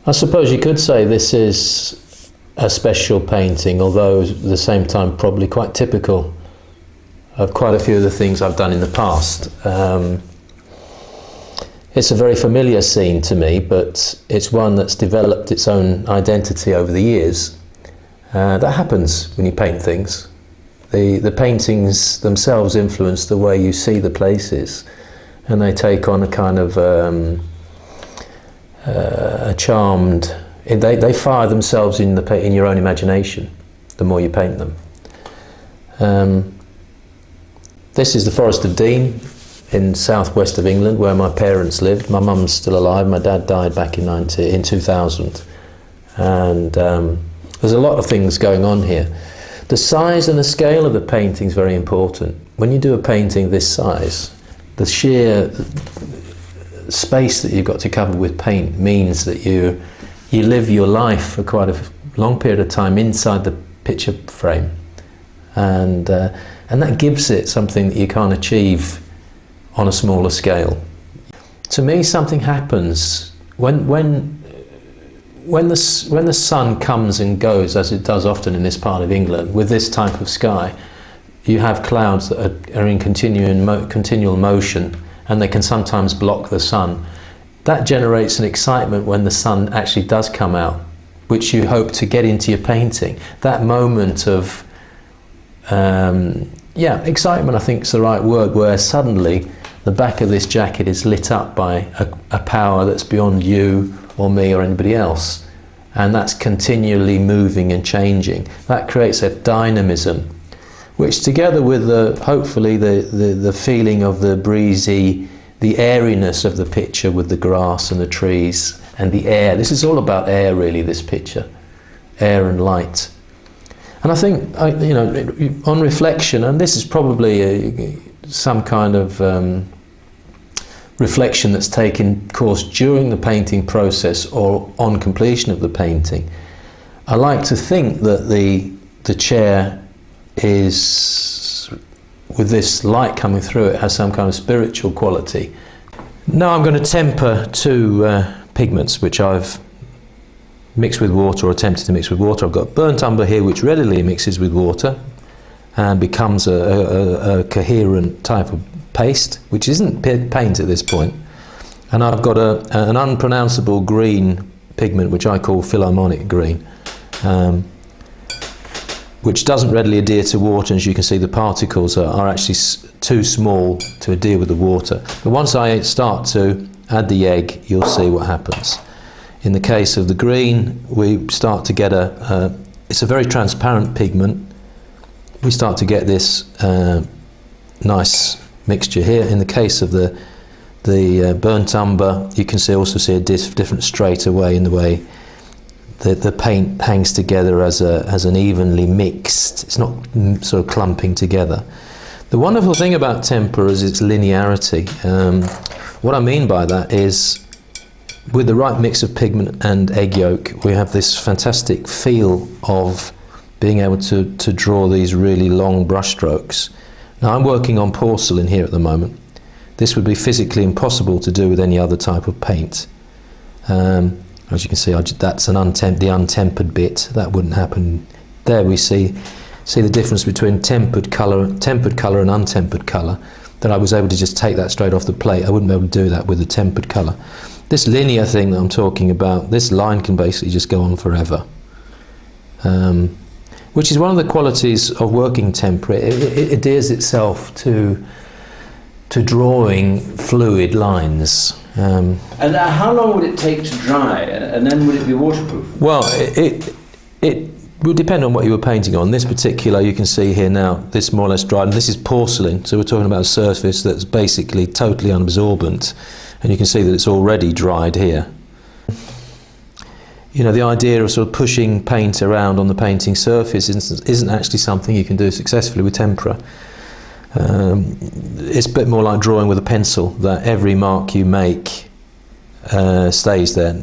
I suppose you could say this is a special painting, although at the same time probably quite typical of quite a few of the things I've done in the past. It's a very familiar scene to me, but it's one that's developed its own identity over the years. That happens when you paint things. The paintings themselves influence the way you see the places, and they take on a kind of a charmed. They fire themselves in your own imagination. The more you paint them. This is the Forest of Dean in southwest of England, where my parents lived. My mum's still alive. My dad died back in 2000, and there's a lot of things going on here. The size and the scale of the painting is very important. When you do a painting this size, the sheer space that you've got to cover with paint means that you live your life for quite a long period of time inside the picture frame, and that gives it something that you can't achieve on a smaller scale. To me, something happens when the sun comes and goes, as it does often in this part of England, with this type of sky. You have clouds that are in continual motion, and they can sometimes block the sun. That generates an excitement when the sun actually does come out, which you hope to get into your painting. That moment of excitement, I think is the right word, where suddenly the back of this jacket is lit up by a power that's beyond you or me or anybody else, and that's continually moving and changing. That creates a dynamism, which, together with hopefully the feeling of the breezy, the airiness of the picture with the grass and the trees and the air. This is all about air, really, this picture, air and light. And I think, on reflection, and this is probably some kind of reflection that's taken course during the painting process or on completion of the painting, I like to think that the chair is, with this light coming through it, has some kind of spiritual quality. Now I'm going to temper two pigments which I've mixed with water, or attempted to mix with water. I've got burnt umber here, which readily mixes with water and becomes a coherent type of paste, which isn't paint at this point. And I've got an unpronounceable green pigment, which I call Philharmonic green, which doesn't readily adhere to water. As you can see, the particles are actually too small to adhere with the water. But once I start to add the egg, you'll see what happens. In the case of the green, we start to get it's a very transparent pigment. We start to get this nice mixture here. In the case of the burnt umber, you can also see a different straightaway in the way the paint hangs together as an evenly mixed. It's not sort of clumping together. The wonderful thing about tempera is its linearity. What I mean by that is, with the right mix of pigment and egg yolk, we have this fantastic feel of being able to draw these really long brush strokes. Now, I'm working on porcelain here at the moment. This would be physically impossible to do with any other type of paint. As you can see, that's the untempered bit. That wouldn't happen. There we see the difference between tempered colour and untempered colour, that I was able to just take that straight off the plate. I wouldn't be able to do that with the tempered colour. This linear thing that I'm talking about, this line can basically just go on forever. Which is one of the qualities of working tempera. It adheres itself to drawing fluid lines. And how long would it take to dry, and then would it be waterproof? Well, it would depend on what you were painting on. This particular, you can see here now, this more or less dried, and this is porcelain, so we're talking about a surface that's basically totally unabsorbent, and you can see that it's already dried here. The idea of sort of pushing paint around on the painting surface isn't actually something you can do successfully with tempera. It's a bit more like drawing with a pencil, that every mark you make stays there.